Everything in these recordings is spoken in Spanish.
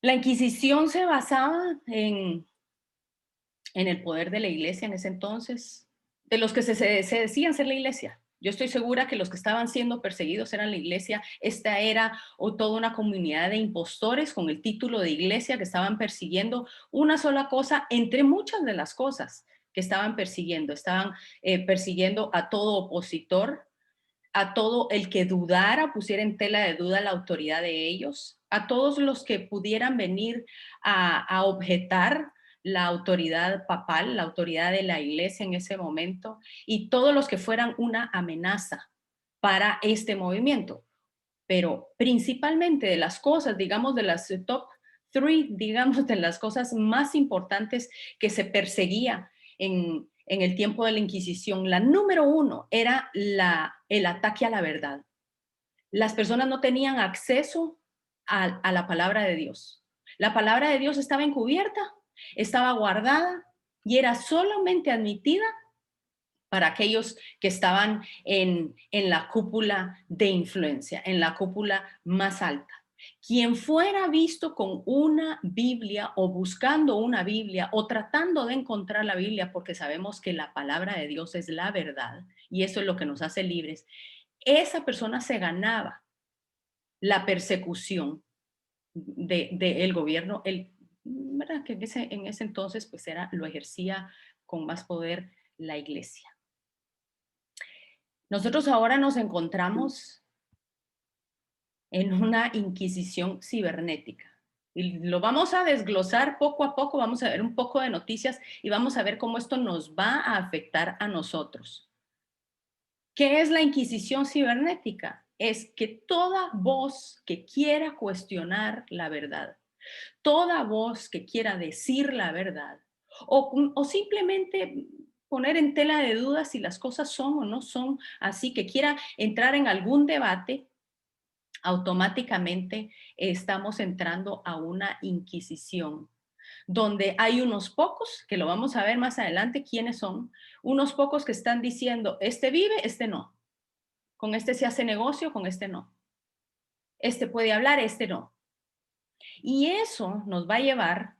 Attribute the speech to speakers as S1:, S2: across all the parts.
S1: La Inquisición se basaba en el poder de la iglesia en ese entonces, de los que se decían ser la iglesia. Yo estoy segura que los que estaban siendo perseguidos eran la iglesia. Esta era o toda una comunidad de impostores con el título de iglesia que estaban persiguiendo una sola cosa entre muchas de las cosas que estaban persiguiendo. Estaban persiguiendo a todo opositor, a todo el que dudara, pusiera en tela de duda la autoridad de ellos, a todos los que pudieran venir a objetar la autoridad papal, la autoridad de la iglesia en ese momento, y todos los que fueran una amenaza para este movimiento. Pero principalmente de las cosas, digamos, de las top three, digamos, de las cosas más importantes que se perseguía en el tiempo de la Inquisición, la número uno era el ataque a la verdad. Las personas no tenían acceso a la palabra de Dios. La palabra de Dios estaba encubierta, estaba guardada y era solamente admitida para aquellos que estaban en la cúpula de influencia, en la cúpula más alta. Quien fuera visto con una Biblia o buscando una Biblia o tratando de encontrar la Biblia, porque sabemos que la palabra de Dios es la verdad y eso es lo que nos hace libres, esa persona se ganaba la persecución del gobierno, ¿verdad? Que en ese entonces pues lo ejercía con más poder la iglesia. Nosotros ahora nos encontramos en una inquisición cibernética y lo vamos a desglosar poco a poco, vamos a ver un poco de noticias y vamos a ver cómo esto nos va a afectar a nosotros. ¿Qué es la inquisición cibernética? Es que toda voz que quiera cuestionar la verdad, toda voz que quiera decir la verdad o simplemente poner en tela de duda si las cosas son o no son así, que quiera entrar en algún debate, automáticamente estamos entrando a una inquisición donde hay unos pocos, que lo vamos a ver más adelante quiénes son, unos pocos que están diciendo, este vive, este no, con este se hace negocio, con este no, este puede hablar, este no. Y eso nos va a llevar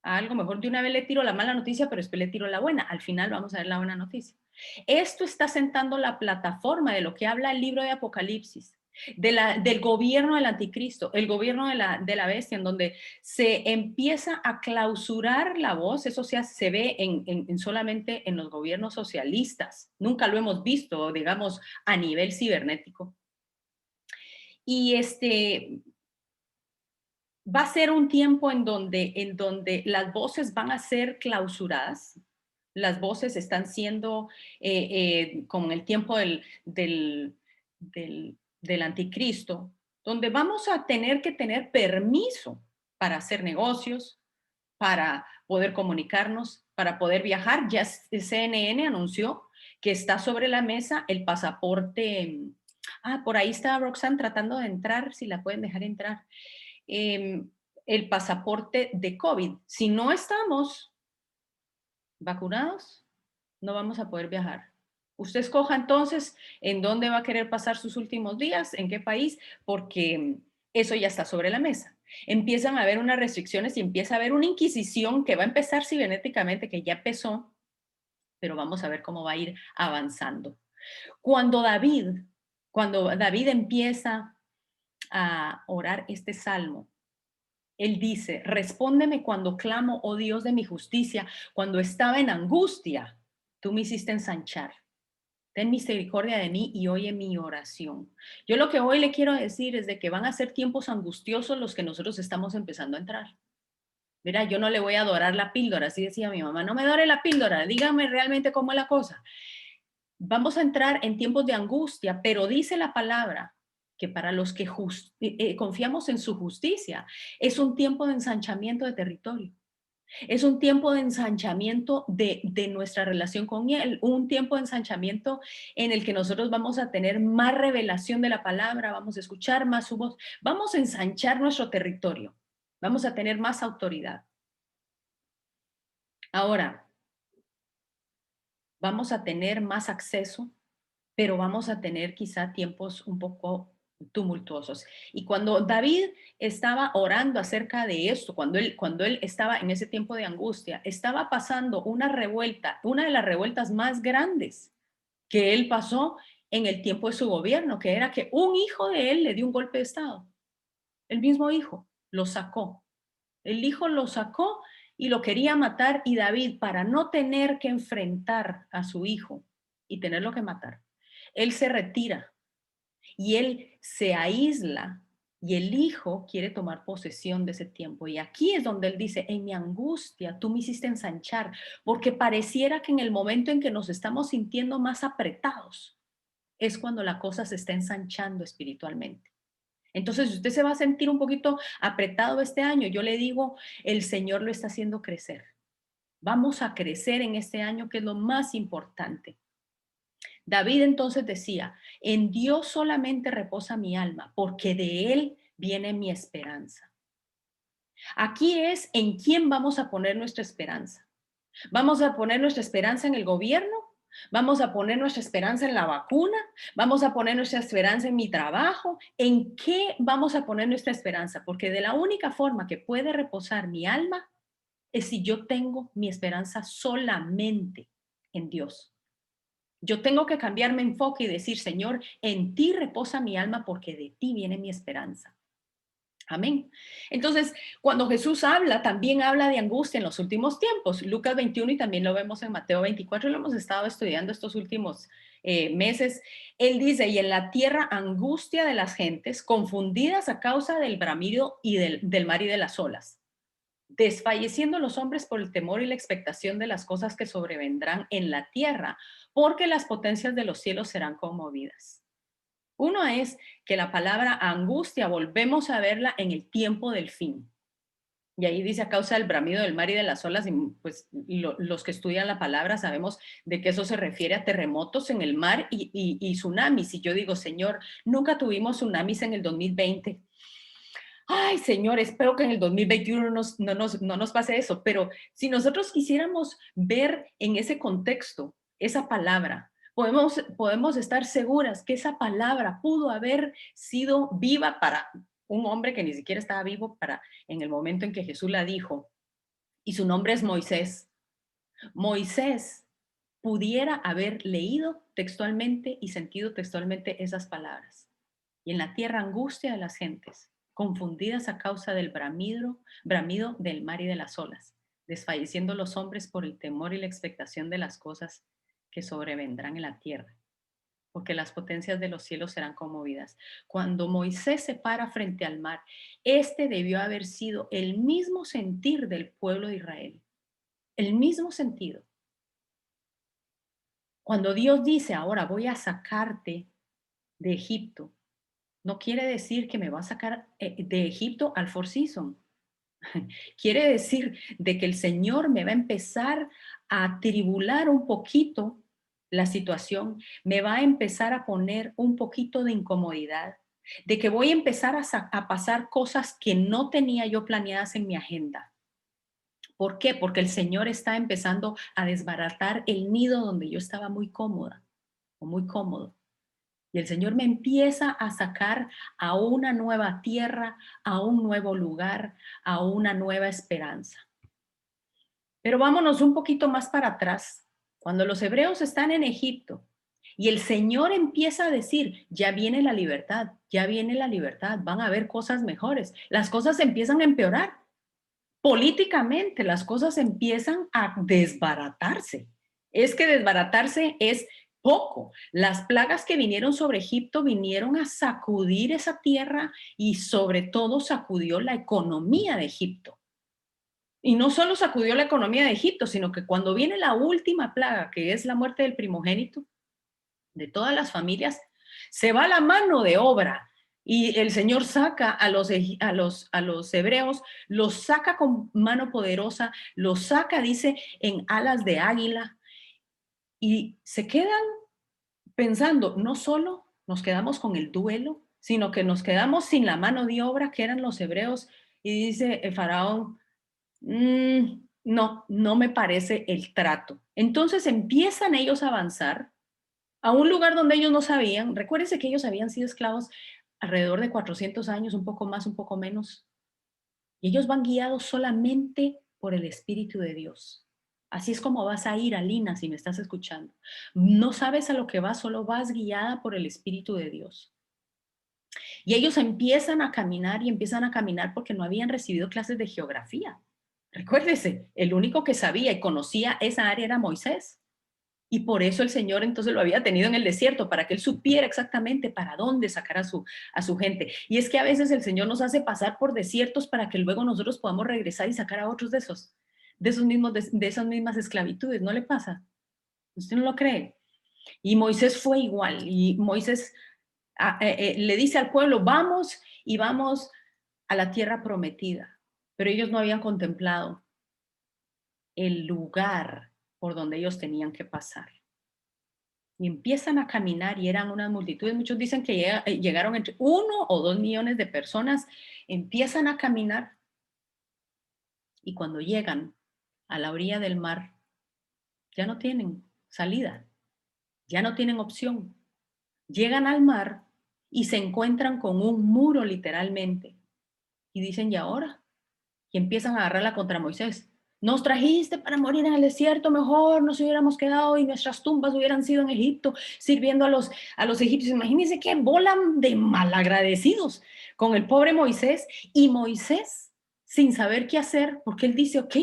S1: a algo mejor. De una vez le tiro la mala noticia, pero después le tiro la buena. Al final vamos a ver la buena noticia. Esto está sentando la plataforma de lo que habla el libro de Apocalipsis, del gobierno del anticristo, el gobierno de la bestia, en donde se empieza a clausurar la voz. Eso se ve solamente en los gobiernos socialistas. Nunca lo hemos visto, digamos, a nivel cibernético. Y va a ser un tiempo en donde las voces van a ser clausuradas. Las voces están siendo, como en el tiempo del anticristo, donde vamos a tener que tener permiso para hacer negocios, para poder comunicarnos, para poder viajar. Ya CNN anunció que está sobre la mesa el pasaporte. Por ahí está Roxanne tratando de entrar, si la pueden dejar entrar. eh, el pasaporte de COVID. Si no estamos vacunados, no vamos a poder viajar. Usted escoja entonces en dónde va a querer pasar sus últimos días, en qué país, porque eso ya está sobre la mesa. Empiezan a haber unas restricciones y empieza a haber una inquisición que va a empezar cibernéticamente, que ya empezó, pero vamos a ver cómo va a ir avanzando. Cuando David, cuando David empieza a orar este salmo, él dice, respóndeme cuando clamo, oh Dios de mi justicia, cuando estaba en angustia, tú me hiciste ensanchar. Ten misericordia de mí y oye mi oración. Yo lo que hoy le quiero decir es de que van a ser tiempos angustiosos los que nosotros estamos empezando a entrar. Mira, yo no le voy a adorar la píldora, así decía mi mamá, no me dore la píldora, dígame realmente cómo es la cosa. Vamos a entrar en tiempos de angustia, pero dice la palabra que para los que confiamos en su justicia, es un tiempo de ensanchamiento de territorio. Es un tiempo de ensanchamiento de nuestra relación con Él, un tiempo de ensanchamiento en el que nosotros vamos a tener más revelación de la palabra, vamos a escuchar más su voz, vamos a ensanchar nuestro territorio, vamos a tener más autoridad. Ahora, vamos a tener más acceso, pero vamos a tener quizá tiempos un poco tumultuosos. Y cuando David estaba orando acerca de esto, cuando él estaba en ese tiempo de angustia, estaba pasando una revuelta, una de las revueltas más grandes que él pasó en el tiempo de su gobierno, que era que un hijo de él le dio un golpe de estado. El mismo hijo lo sacó. El hijo lo sacó y lo quería matar, y David, para no tener que enfrentar a su hijo y tenerlo que matar, él se retira y él se aísla, y el hijo quiere tomar posesión de ese tiempo. Y aquí es donde él dice: en mi angustia tú me hiciste ensanchar, porque pareciera que en el momento en que nos estamos sintiendo más apretados es cuando la cosa se está ensanchando espiritualmente. Entonces, si usted se va a sentir un poquito apretado este año, yo le digo, el Señor lo está haciendo crecer. Vamos a crecer en este año, que es lo más importante. David entonces decía: en Dios solamente reposa mi alma, porque de Él viene mi esperanza. Aquí es en quién vamos a poner nuestra esperanza. ¿Vamos a poner nuestra esperanza en el gobierno? ¿Vamos a poner nuestra esperanza en la vacuna? ¿Vamos a poner nuestra esperanza en mi trabajo? ¿En qué vamos a poner nuestra esperanza? Porque de la única forma que puede reposar mi alma es si yo tengo mi esperanza solamente en Dios. Yo tengo que cambiar mi enfoque y decir: Señor, en ti reposa mi alma, porque de ti viene mi esperanza. Amén. Entonces, cuando Jesús habla, también habla de angustia en los últimos tiempos. Lucas 21, y también lo vemos en Mateo 24, lo hemos estado estudiando estos últimos meses. Él dice: y en la tierra angustia de las gentes, confundidas a causa del bramido y del mar y de las olas, desfalleciendo los hombres por el temor y la expectación de las cosas que sobrevendrán en la tierra, porque las potencias de los cielos serán conmovidas. Uno es que la palabra angustia volvemos a verla en el tiempo del fin. Y ahí dice: a causa del bramido del mar y de las olas. Y pues los que estudian la palabra sabemos de que eso se refiere a terremotos en el mar y tsunamis. Y yo digo: Señor, nunca tuvimos tsunamis en el 2020. Ay, Señor, espero que en el 2021 no nos pase eso. Pero si nosotros quisiéramos ver en ese contexto esa palabra, podemos estar seguras que esa palabra pudo haber sido viva para un hombre que ni siquiera estaba vivo para en el momento en que Jesús la dijo. Y su nombre es Moisés. Moisés pudiera haber leído textualmente y sentido textualmente esas palabras. Y en la tierra angustia de las gentes, confundidas a causa del bramido del mar y de las olas, desfalleciendo los hombres por el temor y la expectación de las cosas que sobrevendrán en la tierra, porque las potencias de los cielos serán conmovidas. Cuando Moisés se para frente al mar, este debió haber sido el mismo sentir del pueblo de Israel, el mismo sentido. Cuando Dios dice: ahora voy a sacarte de Egipto, no quiere decir que me va a sacar de Egipto al Four Seasons. Quiere decir de que el Señor me va a empezar a tribular un poquito la situación, me va a empezar a poner un poquito de incomodidad, de que voy a empezar a pasar cosas que no tenía yo planeadas en mi agenda. ¿Por qué? Porque el Señor está empezando a desbaratar el nido donde yo estaba muy cómoda o muy cómodo. Y el Señor me empieza a sacar a una nueva tierra, a un nuevo lugar, a una nueva esperanza. Pero vámonos un poquito más para atrás. Cuando los hebreos están en Egipto y el Señor empieza a decir: ya viene la libertad, ya viene la libertad, van a haber cosas mejores. Las cosas empiezan a empeorar. Políticamente las cosas empiezan a desbaratarse. Es que desbaratarse es poco. Las plagas que vinieron sobre Egipto vinieron a sacudir esa tierra, y sobre todo sacudió la economía de Egipto. Y no solo sacudió la economía de Egipto, sino que cuando viene la última plaga, que es la muerte del primogénito de todas las familias, se va la mano de obra. Y el Señor saca a los hebreos, los saca con mano poderosa, los saca, dice, en alas de águila, y se quedan pensando: no solo nos quedamos con el duelo, sino que nos quedamos sin la mano de obra que eran los hebreos. Y dice el faraón: no, no me parece el trato. Entonces empiezan ellos a avanzar a un lugar donde ellos no sabían. Recuérdense que ellos habían sido esclavos alrededor de 400 años, un poco más, un poco menos. Y ellos van guiados solamente por el Espíritu de Dios. Así es como vas a ir, Alina, si me estás escuchando. No sabes a lo que vas, solo vas guiada por el Espíritu de Dios. Y ellos empiezan a caminar y empiezan a caminar porque no habían recibido clases de geografía. Recuérdese, el único que sabía y conocía esa área era Moisés. Y por eso el Señor entonces lo había tenido en el desierto, para que él supiera exactamente para dónde sacar a su gente. Y es que a veces el Señor nos hace pasar por desiertos para que luego nosotros podamos regresar y sacar a otros de esas mismas esclavitudes. ¿No le pasa? ¿Usted no lo cree? Y Moisés fue igual. Y Moisés le dice al pueblo, vamos y vamos a la tierra prometida. Pero ellos no habían contemplado el lugar por donde ellos tenían que pasar. Y empiezan a caminar y eran unas multitudes. Muchos dicen que llegaron entre 1 o 2 millones de personas. Empiezan a caminar y cuando llegan a la orilla del mar, ya no tienen salida, ya no tienen opción. Llegan al mar y se encuentran con un muro literalmente. Y dicen, ¿y ahora? Y empiezan a agarrarla contra Moisés. Nos trajiste para morir en el desierto, mejor nos hubiéramos quedado y nuestras tumbas hubieran sido en Egipto, sirviendo a los egipcios. Imagínense qué bola de malagradecidos con el pobre Moisés. Y Moisés, sin saber qué hacer, porque él dice, ok,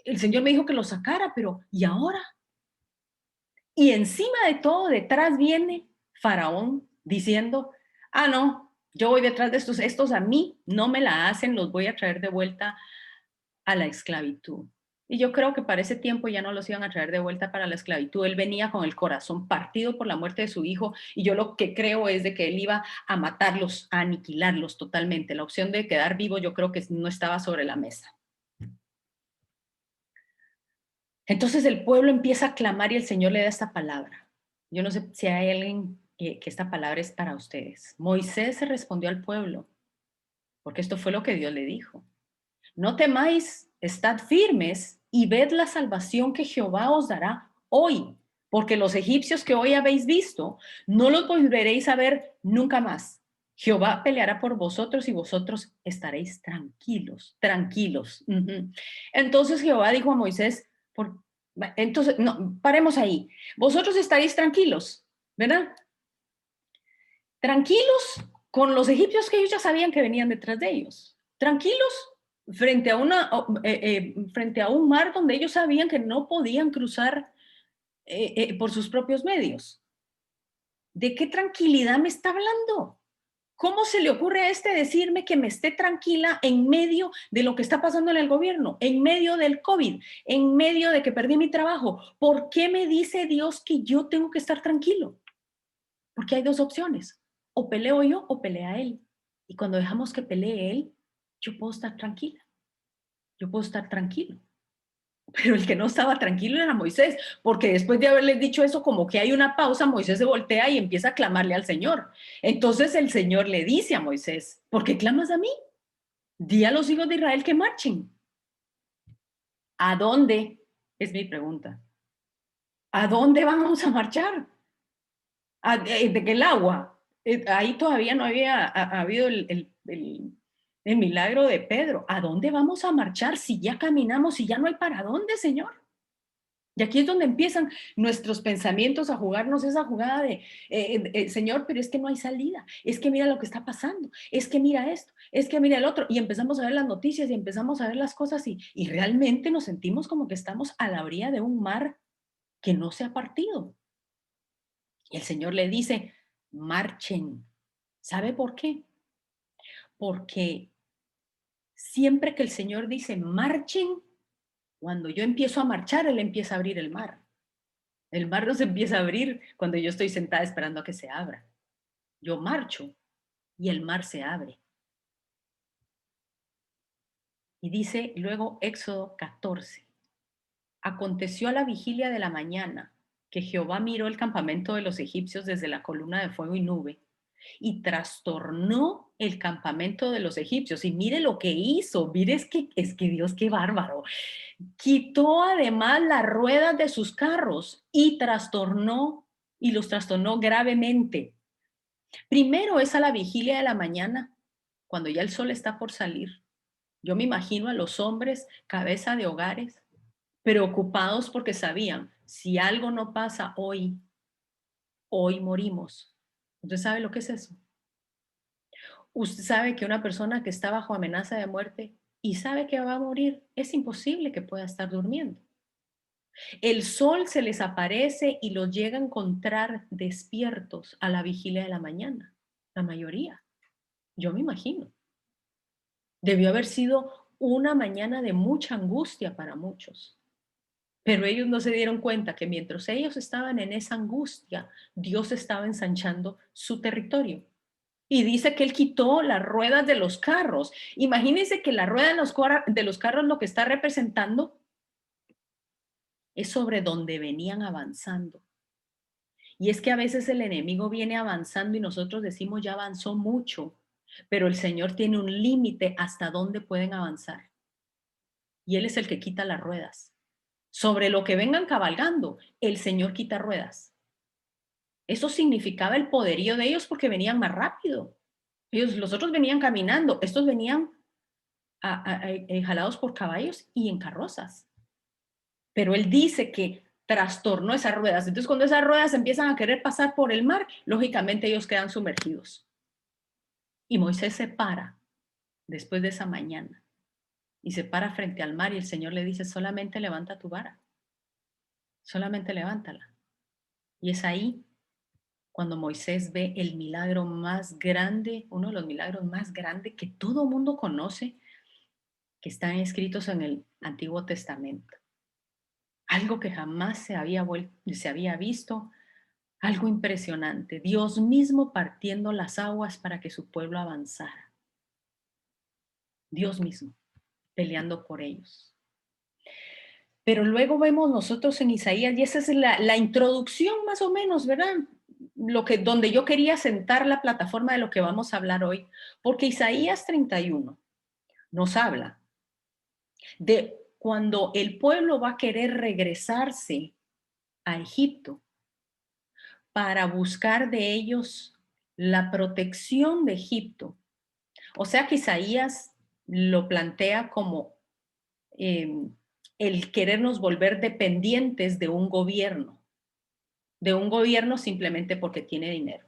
S1: el Señor me dijo que lo sacara, pero ¿y ahora? Y encima de todo, detrás viene Faraón diciendo, ah, no, yo voy detrás de estos a mí no me la hacen, los voy a traer de vuelta a la esclavitud. Y yo creo que para ese tiempo ya no los iban a traer de vuelta para la esclavitud. Él venía con el corazón partido por la muerte de su hijo y yo lo que creo es de que él iba a matarlos, a aniquilarlos totalmente. La opción de quedar vivo yo creo que no estaba sobre la mesa. Entonces el pueblo empieza a clamar y el Señor le da esta palabra. Yo no sé si hay alguien que esta palabra es para ustedes. Moisés se respondió al pueblo, porque esto fue lo que Dios le dijo. No temáis, estad firmes y ved la salvación que Jehová os dará hoy, porque los egipcios que hoy habéis visto, no los volveréis a ver nunca más. Jehová peleará por vosotros y vosotros estaréis tranquilos, tranquilos. Entonces Jehová dijo a Moisés, entonces, no, paremos ahí. Vosotros estaréis tranquilos, ¿verdad? Tranquilos con los egipcios que ellos ya sabían que venían detrás de ellos. Tranquilos frente a un mar donde ellos sabían que no podían cruzar por sus propios medios. ¿De qué tranquilidad me está hablando? ¿Cómo se le ocurre a este decirme que me esté tranquila en medio de lo que está pasando en el gobierno, en medio del COVID, en medio de que perdí mi trabajo? ¿Por qué me dice Dios que yo tengo que estar tranquilo? Porque hay dos opciones, o peleo yo o pelea él. Y cuando dejamos que pelee él, yo puedo estar tranquila, yo puedo estar tranquilo. Pero el que no estaba tranquilo era Moisés, porque después de haberles dicho eso, como que hay una pausa, Moisés se voltea y empieza a clamarle al Señor. Entonces el Señor le dice a Moisés, ¿por qué clamas a mí? Di a los hijos de Israel que marchen. ¿A dónde? Es mi pregunta. ¿A dónde vamos a marchar? ¿De qué el agua? Ahí todavía no había habido el milagro de Pedro. ¿A dónde vamos a marchar si ya caminamos, si ya no hay para dónde, Señor? Y aquí es donde empiezan nuestros pensamientos a jugarnos esa jugada de, Señor, pero es que no hay salida, es que mira lo que está pasando, es que mira esto, es que mira el otro, y empezamos a ver las noticias y empezamos a ver las cosas y realmente nos sentimos como que estamos a la orilla de un mar que no se ha partido. Y el Señor le dice, marchen. ¿Sabe por qué? Porque siempre que el Señor dice, marchen, cuando yo empiezo a marchar, Él empieza a abrir el mar. El mar no se empieza a abrir cuando yo estoy sentada esperando a que se abra. Yo marcho y el mar se abre. Y dice luego Éxodo 14. Aconteció a la vigilia de la mañana que Jehová miró el campamento de los egipcios desde la columna de fuego y nube y trastornó el campamento de los egipcios. Y mire lo que hizo, mire, es que Dios, qué bárbaro. Quitó además las ruedas de sus carros y los trastornó gravemente. Primero es a la vigilia de la mañana, cuando ya el sol está por salir. Yo me imagino a los hombres, cabeza de hogares, preocupados porque sabían, si algo no pasa hoy, hoy morimos. ¿Usted sabe lo que es eso? Usted sabe que una persona que está bajo amenaza de muerte y sabe que va a morir, es imposible que pueda estar durmiendo. El sol se les aparece y los llega a encontrar despiertos a la vigilia de la mañana, la mayoría. Yo me imagino. Debió haber sido una mañana de mucha angustia para muchos. Pero ellos no se dieron cuenta que mientras ellos estaban en esa angustia, Dios estaba ensanchando su territorio. Y dice que él quitó las ruedas de los carros. Imagínense que la rueda de los carros lo que está representando es sobre donde venían avanzando. Y es que a veces el enemigo viene avanzando y nosotros decimos ya avanzó mucho, pero el Señor tiene un límite hasta dónde pueden avanzar. Y Él es el que quita las ruedas. Sobre lo que vengan cabalgando, el Señor quita ruedas. Eso significaba el poderío de ellos porque venían más rápido. Los otros venían caminando, estos venían jalados por caballos y en carrozas. Pero él dice que trastornó esas ruedas. Entonces, cuando esas ruedas empiezan a querer pasar por el mar, lógicamente ellos quedan sumergidos. Y Moisés se para después de esa mañana y se para frente al mar y el Señor le dice, solamente levanta tu vara, solamente levántala. Y es ahí cuando Moisés ve el milagro más grande, uno de los milagros más grandes que todo mundo conoce, que están escritos en el Antiguo Testamento. Algo que jamás se había visto, algo impresionante. Dios mismo partiendo las aguas para que su pueblo avanzara. Dios mismo peleando por ellos. Pero luego vemos nosotros en Isaías, y esa es la introducción más o menos, ¿verdad? Donde yo quería sentar la plataforma de lo que vamos a hablar hoy, porque Isaías 31 nos habla de cuando el pueblo va a querer regresarse a Egipto para buscar de ellos la protección de Egipto. O sea que Isaías lo plantea como eh, el querernos volver dependientes de un gobierno simplemente porque tiene dinero.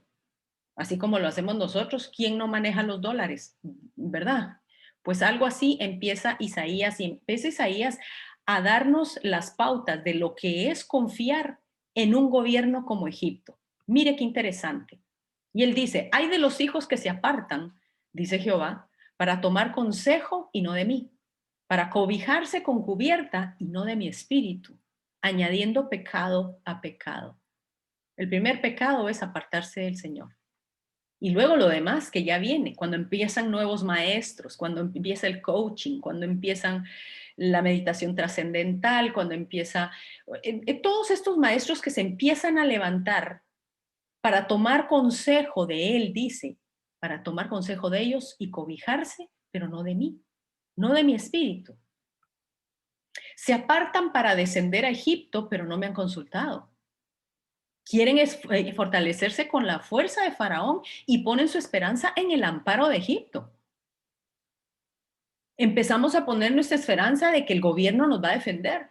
S1: Así como lo hacemos nosotros, ¿quién no maneja los dólares? ¿Verdad? Pues algo así empieza Isaías y empieza Isaías a darnos las pautas de lo que es confiar en un gobierno como Egipto. Mire qué interesante. Y él dice, hay de los hijos que se apartan, dice Jehová, para tomar consejo y no de mí, para cobijarse con cubierta y no de mi espíritu, añadiendo pecado a pecado. El primer pecado es apartarse del Señor. Y luego lo demás que ya viene, cuando empiezan nuevos maestros, cuando empieza el coaching, cuando empiezan la meditación trascendental, cuando empieza todos estos maestros que se empiezan a levantar para tomar consejo de él, dice, para tomar consejo de ellos y cobijarse, pero no de mí, no de mi espíritu. Se apartan para descender a Egipto, pero no me han consultado. Quieren fortalecerse con la fuerza de Faraón y ponen su esperanza en el amparo de Egipto. Empezamos a poner nuestra esperanza de que el gobierno nos va a defender,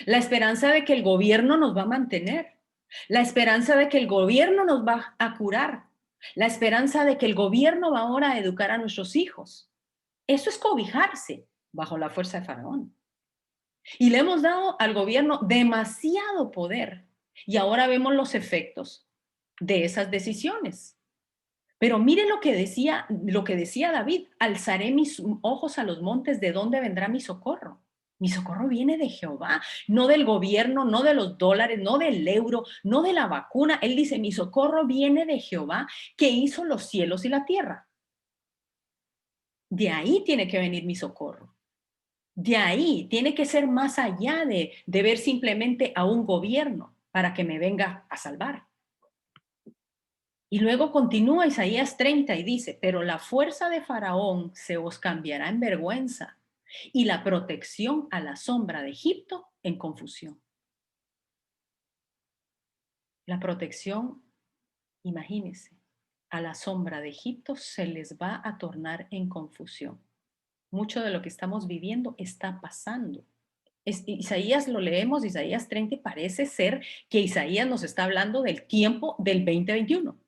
S1: la esperanza de que el gobierno nos va a mantener, la esperanza de que el gobierno nos va a curar, la esperanza de que el gobierno va ahora a educar a nuestros hijos. Eso es cobijarse bajo la fuerza de Faraón. Y le hemos dado al gobierno demasiado poder y ahora vemos los efectos de esas decisiones. Pero mire lo que decía David, alzaré mis ojos a los montes, ¿de dónde vendrá mi socorro? Mi socorro viene de Jehová, no del gobierno, no de los dólares, no del euro, no de la vacuna. Él dice, mi socorro viene de Jehová, que hizo los cielos y la tierra. De ahí tiene que venir mi socorro. De ahí tiene que ser más allá de ver simplemente a un gobierno para que me venga a salvar. Y luego continúa Isaías 30 y dice, pero la fuerza de Faraón se os cambiará en vergüenza y la protección a la sombra de Egipto en confusión. La protección, imagínense, a la sombra de Egipto se les va a tornar en confusión. Mucho de lo que estamos viviendo está pasando. Isaías lo leemos, Isaías 30, y parece ser que Isaías nos está hablando del tiempo del 2021.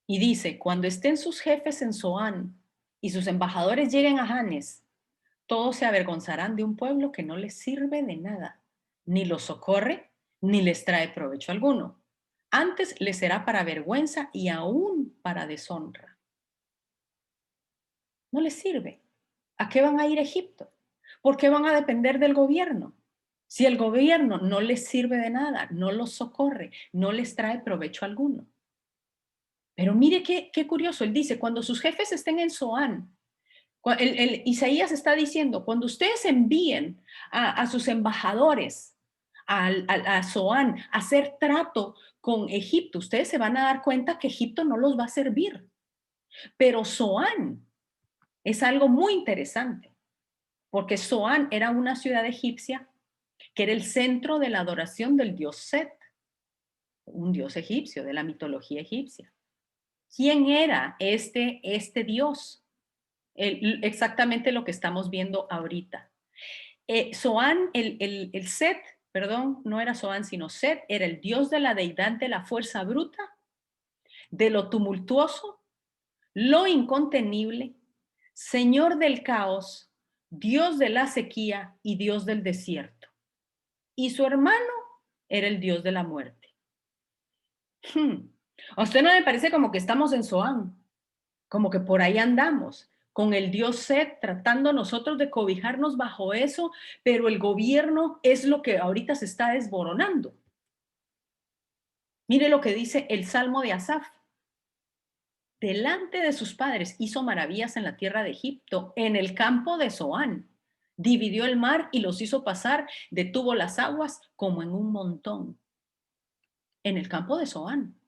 S1: Y dice, cuando estén sus jefes en Zoán y sus embajadores lleguen a Janes, todos se avergonzarán de un pueblo que no les sirve de nada, ni los socorre, ni les trae provecho alguno. Antes les será para vergüenza y aún para deshonra. No les sirve. ¿A qué van a ir a Egipto? ¿Por qué van a depender del gobierno? Si el gobierno no les sirve de nada, no los socorre, no les trae provecho alguno. Pero mire qué curioso, él dice, cuando sus jefes estén en Zoán, Isaías está diciendo, cuando ustedes envíen a sus embajadores a Zoán a hacer trato con Egipto, ustedes se van a dar cuenta que Egipto no los va a servir. Pero Zoán es algo muy interesante, porque Zoán era una ciudad egipcia que era el centro de la adoración del dios Set, un dios egipcio, de la mitología egipcia. ¿Quién era este dios? Exactamente lo que estamos viendo ahorita. Zoán, el Set, perdón, no era Zoán, sino Set, era el dios de la deidad de la fuerza bruta, de lo tumultuoso, lo incontenible, señor del caos, dios de la sequía y dios del desierto. Y su hermano era el dios de la muerte. ¿A usted no le parece como que estamos en Zoán? Como que por ahí andamos, con el dios Set, tratando nosotros de cobijarnos bajo eso, pero el gobierno es lo que ahorita se está desboronando. Mire lo que dice el Salmo de Asaf. Delante de sus padres hizo maravillas en la tierra de Egipto, en el campo de Zoán. Dividió el mar y los hizo pasar, detuvo las aguas como en un montón. En el campo de Zoán.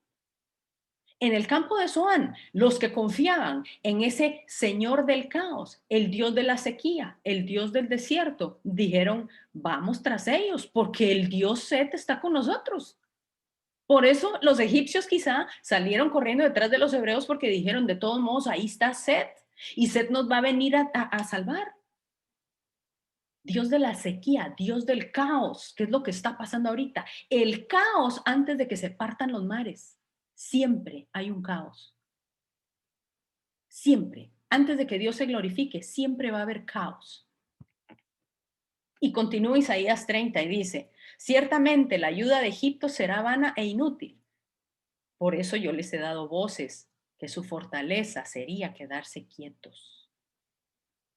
S1: En el campo de Zoán, los que confiaban en ese señor del caos, el dios de la sequía, el dios del desierto, dijeron, vamos tras ellos, porque el dios Set está con nosotros. Por eso los egipcios quizá salieron corriendo detrás de los hebreos porque dijeron, de todos modos, ahí está Set, y Set nos va a venir a salvar. Dios de la sequía, Dios del caos, ¿qué es lo que está pasando ahorita? El caos antes de que se partan los mares. Siempre hay un caos. Siempre. Antes de que Dios se glorifique, siempre va a haber caos. Y continúa Isaías 30 y dice, ciertamente la ayuda de Egipto será vana e inútil. Por eso yo les he dado voces, que su fortaleza sería quedarse quietos.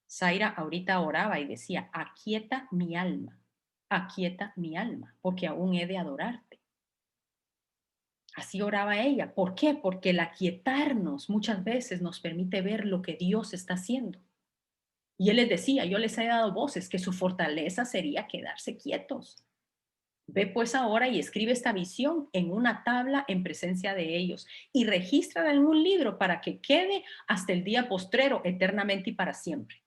S1: Zaira ahorita oraba y decía, aquieta mi alma, porque aún he de adorarte. Así oraba ella. ¿Por qué? Porque el aquietarnos muchas veces nos permite ver lo que Dios está haciendo. Y él les decía, yo les he dado voces, que su fortaleza sería quedarse quietos. Ve pues ahora y escribe esta visión en una tabla en presencia de ellos y regístrala en un libro para que quede hasta el día postrero, eternamente y para siempre.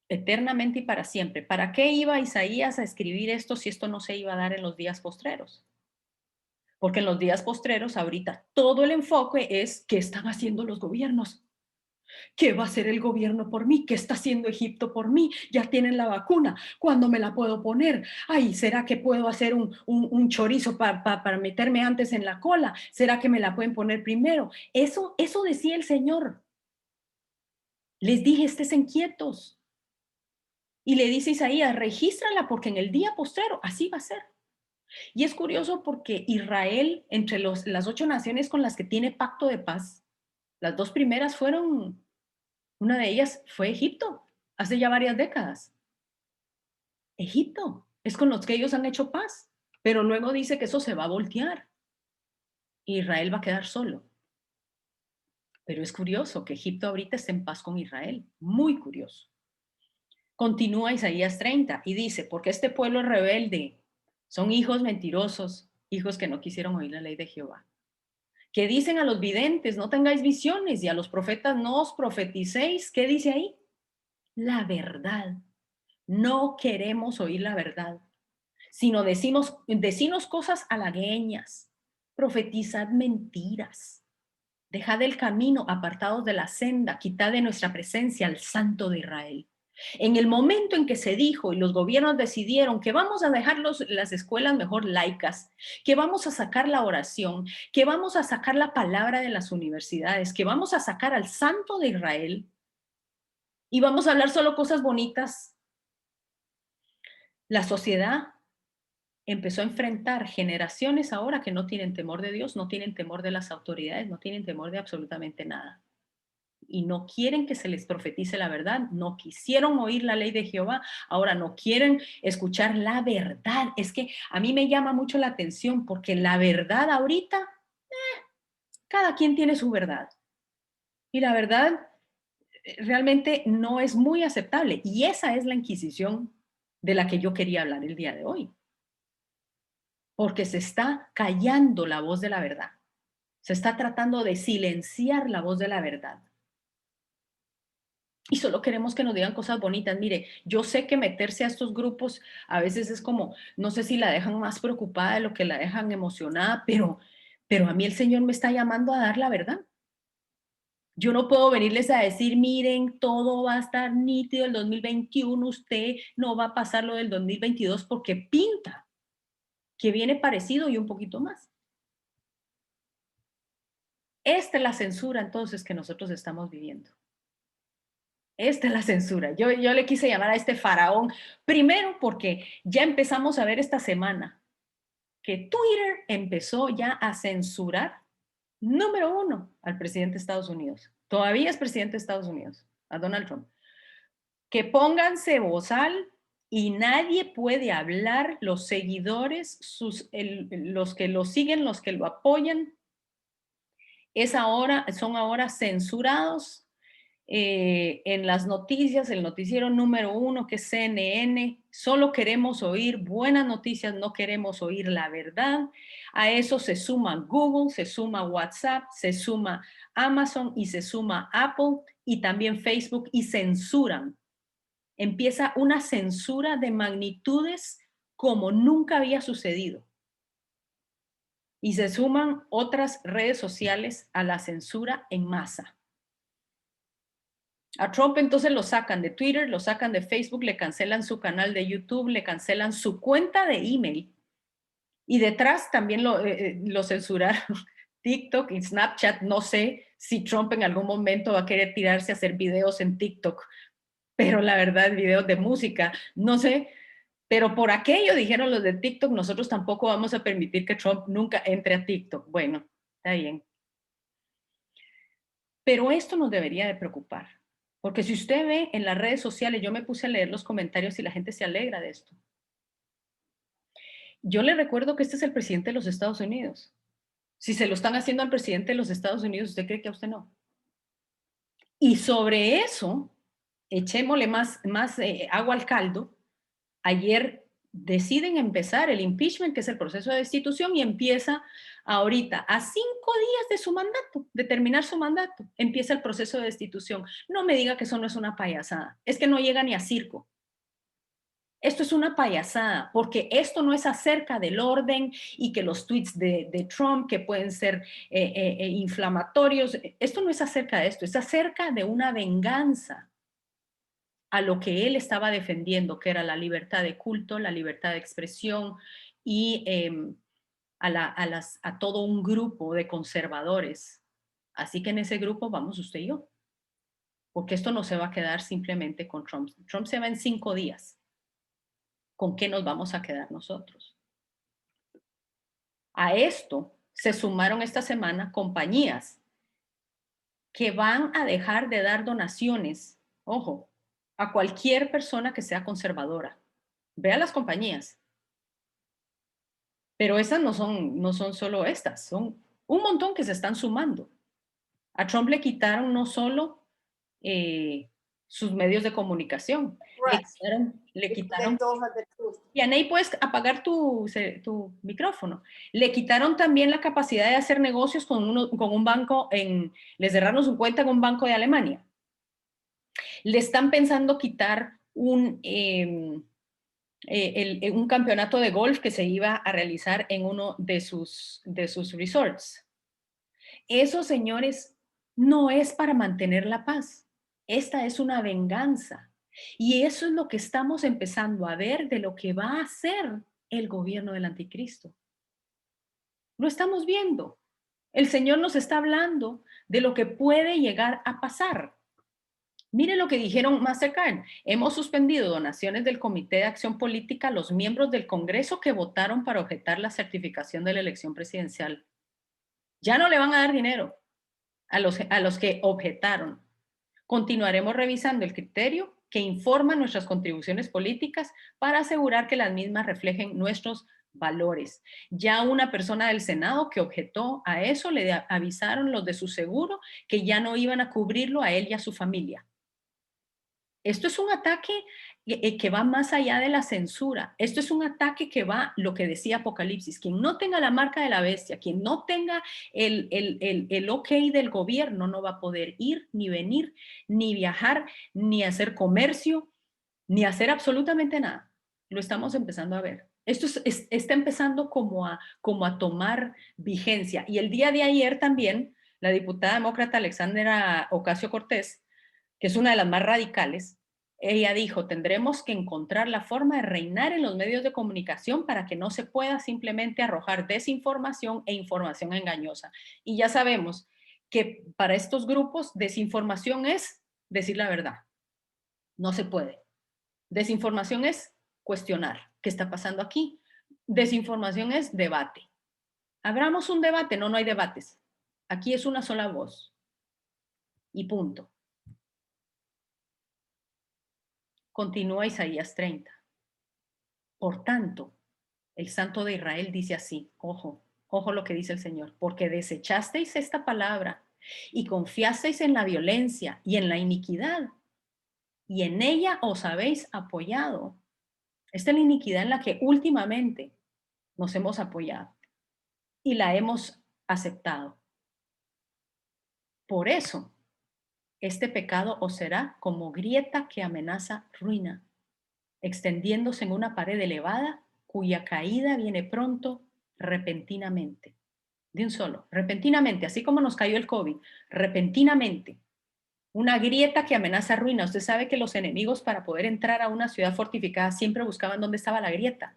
S1: Eternamente y para siempre. ¿Para qué iba Isaías a escribir esto si esto no se iba a dar en los días postreros? Porque en los días postreros, ahorita, todo el enfoque es qué están haciendo los gobiernos. ¿Qué va a hacer el gobierno por mí? ¿Qué está haciendo Egipto por mí? Ya tienen la vacuna. ¿Cuándo me la puedo poner? Ay, ¿será que puedo hacer un chorizo para meterme antes en la cola? ¿Será que me la pueden poner primero? Eso decía el Señor. Les dije, estén quietos. Y le dice Isaías, regístrala porque en el día postrero así va a ser. Y es curioso porque Israel, entre las 8 naciones con las que tiene pacto de paz, las dos primeras fueron, una de ellas fue Egipto, hace ya varias décadas. Egipto es con los que ellos han hecho paz, pero luego dice que eso se va a voltear. Israel va a quedar solo. Pero es curioso que Egipto ahorita esté en paz con Israel, muy curioso. Continúa Isaías 30 y dice, porque este pueblo es rebelde, son hijos mentirosos, hijos que no quisieron oír la ley de Jehová, que dicen a los videntes, no tengáis visiones, y a los profetas no os profeticéis. ¿Qué dice ahí? La verdad. No queremos oír la verdad, sino decimos cosas halagüeñas. Profetizad mentiras. Dejad el camino, apartados de la senda, quitad de nuestra presencia al Santo de Israel. En el momento en que se dijo y los gobiernos decidieron que vamos a dejar las escuelas mejor laicas, que vamos a sacar la oración, que vamos a sacar la palabra de las universidades, que vamos a sacar al Santo de Israel y vamos a hablar solo cosas bonitas, la sociedad empezó a enfrentar generaciones ahora que no tienen temor de Dios, no tienen temor de las autoridades, no tienen temor de absolutamente nada. Y no quieren que se les profetice la verdad, no quisieron oír la ley de Jehová, ahora no quieren escuchar la verdad. Es que a mí me llama mucho la atención porque la verdad ahorita, cada quien tiene su verdad. Y la verdad realmente no es muy aceptable. Y esa es la Inquisición de la que yo quería hablar el día de hoy. Porque se está callando la voz de la verdad. Se está tratando de silenciar la voz de la verdad. Y solo queremos que nos digan cosas bonitas. Mire, yo sé que meterse a estos grupos a veces es como, no sé si la dejan más preocupada de lo que la dejan emocionada, pero a mí el Señor me está llamando a dar la verdad. Yo no puedo venirles a decir, miren, todo va a estar nítido el 2021, usted no va a pasar lo del 2022 porque pinta que viene parecido y un poquito más. Esta es la censura entonces que nosotros estamos viviendo. Esta es la censura. Yo le quise llamar a este faraón, primero porque ya empezamos a ver esta semana que Twitter empezó ya a censurar, número uno, al presidente de Estados Unidos. Todavía es presidente de Estados Unidos, a Donald Trump. Que pónganse bozal y nadie puede hablar, los seguidores, los que lo siguen, los que lo apoyan, son ahora censurados en las noticias, el noticiero número uno que es CNN, solo queremos oír buenas noticias, no queremos oír la verdad. A eso se suma Google, se suma WhatsApp, se suma Amazon y se suma Apple y también Facebook y censuran. Empieza una censura de magnitudes como nunca había sucedido. Y se suman otras redes sociales a la censura en masa. A Trump entonces lo sacan de Twitter, lo sacan de Facebook, le cancelan su canal de YouTube, le cancelan su cuenta de email. Y detrás también lo censuraron TikTok y Snapchat. No sé si Trump en algún momento va a querer tirarse a hacer videos en TikTok, pero la verdad, videos de música, no sé. Pero por aquello, dijeron los de TikTok, nosotros tampoco vamos a permitir que Trump nunca entre a TikTok. Bueno, está bien. Pero esto nos debería de preocupar, porque si usted ve en las redes sociales, yo me puse a leer los comentarios y la gente se alegra de esto. Yo le recuerdo que este es el presidente de los Estados Unidos. Si se lo están haciendo al presidente de los Estados Unidos, ¿usted cree que a usted no? Y sobre eso, echémosle más agua al caldo. Ayer deciden empezar el impeachment, que es el proceso de destitución, y empieza ahorita, a 5 días de su mandato, de terminar su mandato, empieza el proceso de destitución. No me diga que eso no es una payasada, es que no llega ni a circo. Esto es una payasada, porque esto no es acerca del orden y que los tweets de Trump, que pueden ser inflamatorios, esto no es acerca de esto, es acerca de una venganza a lo que él estaba defendiendo, que era la libertad de culto, la libertad de expresión y a todo un grupo de conservadores. Así que en ese grupo vamos usted y yo, porque esto no se va a quedar simplemente con Trump. Trump se va en 5 días. ¿Con qué nos vamos a quedar nosotros? A esto se sumaron esta semana compañías que van a dejar de dar donaciones, ojo, a cualquier persona que sea conservadora. Vea las compañías. Pero esas no son solo estas, son un montón que se están sumando. A Trump le quitaron no solo sus medios de comunicación, le quitaron, y Aney, puedes apagar tu micrófono. Le quitaron también la capacidad de hacer negocios con un banco, les cerraron su cuenta en un banco de Alemania. Le están pensando quitar un campeonato de golf que se iba a realizar en uno de sus resorts. Eso, señores, no es para mantener la paz. Esta es una venganza. Y eso es lo que estamos empezando a ver de lo que va a hacer el gobierno del anticristo. Lo estamos viendo. El Señor nos está hablando de lo que puede llegar a pasar. Mire lo que dijeron Mastercard. Hemos suspendido donaciones del Comité de Acción Política a los miembros del Congreso que votaron para objetar la certificación de la elección presidencial. Ya no le van a dar dinero a los que objetaron. Continuaremos revisando el criterio que informa nuestras contribuciones políticas para asegurar que las mismas reflejen nuestros valores. Ya una persona del Senado que objetó a eso, le avisaron los de su seguro que ya no iban a cubrirlo a él y a su familia. Esto es un ataque que va más allá de la censura. Esto es un ataque que va, lo que decía Apocalipsis, quien no tenga la marca de la bestia, quien no tenga el ok del gobierno, no va a poder ir, ni venir, ni viajar, ni hacer comercio, ni hacer absolutamente nada. Lo estamos empezando a ver. Esto está empezando como a tomar vigencia. Y el día de ayer también, la diputada demócrata Alexandra Ocasio-Cortez, que es una de las más radicales, ella dijo, tendremos que encontrar la forma de reinar en los medios de comunicación para que no se pueda simplemente arrojar desinformación e información engañosa. Y ya sabemos que para estos grupos desinformación es decir la verdad. No se puede. Desinformación es cuestionar qué está pasando aquí. Desinformación es debate. Abramos un debate. No, no hay debates. Aquí es una sola voz. Y punto. Continúa Isaías 30. Por tanto, el Santo de Israel dice así, ojo, ojo lo que dice el Señor, porque desechasteis esta palabra y confiasteis en la violencia y en la iniquidad, y en ella os habéis apoyado. Esta es la iniquidad en la que últimamente nos hemos apoyado y la hemos aceptado. Por eso, este pecado os será como grieta que amenaza ruina, extendiéndose en una pared elevada cuya caída viene pronto, repentinamente. De un solo, repentinamente, así como nos cayó el COVID, repentinamente. Una grieta que amenaza ruina. Usted sabe que los enemigos para poder entrar a una ciudad fortificada siempre buscaban dónde estaba la grieta.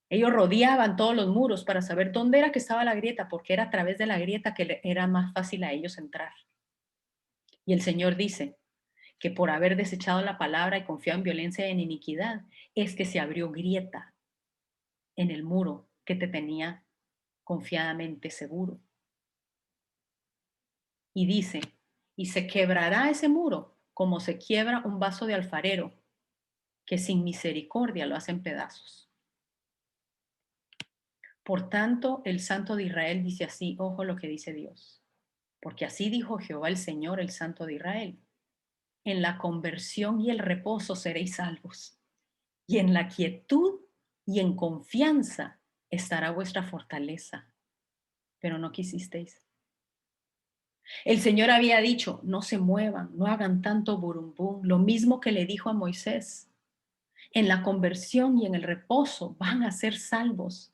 S1: Ellos rodeaban todos los muros para saber dónde era que estaba la grieta, porque era a través de la grieta que era más fácil a ellos entrar. Y el Señor dice que por haber desechado la palabra y confiado en violencia y en iniquidad, es que se abrió grieta en el muro que te tenía confiadamente seguro. Y dice, y se quebrará ese muro como se quiebra un vaso de alfarero, que sin misericordia lo hacen pedazos. Por tanto, el Santo de Israel dice así, ojo lo que dice Dios, porque así dijo Jehová el Señor, el Santo de Israel, en la conversión y el reposo seréis salvos, y en la quietud y en confianza estará vuestra fortaleza, pero no quisisteis. El Señor había dicho, no se muevan, no hagan tanto burumbum, lo mismo que le dijo a Moisés. En la conversión y en el reposo van a ser salvos.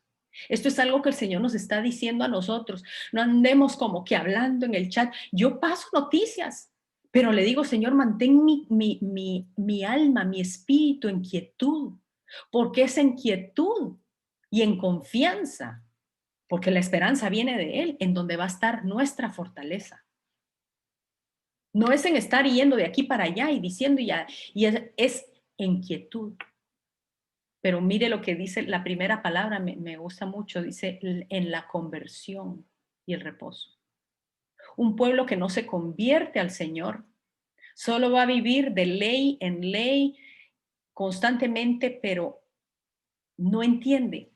S1: Esto es algo que el Señor nos está diciendo a nosotros. No andemos como que hablando en el chat. Yo paso noticias, pero le digo, Señor, mantén mi alma, mi espíritu en quietud, porque es en quietud y en confianza, porque la esperanza viene de Él, en donde va a estar nuestra fortaleza. No es en estar yendo de aquí para allá y diciendo ya, y es en quietud. Pero mire lo que dice la primera palabra, me gusta mucho, dice en la conversión y el reposo. Un pueblo que no se convierte al Señor solo va a vivir de ley en ley constantemente, pero no entiende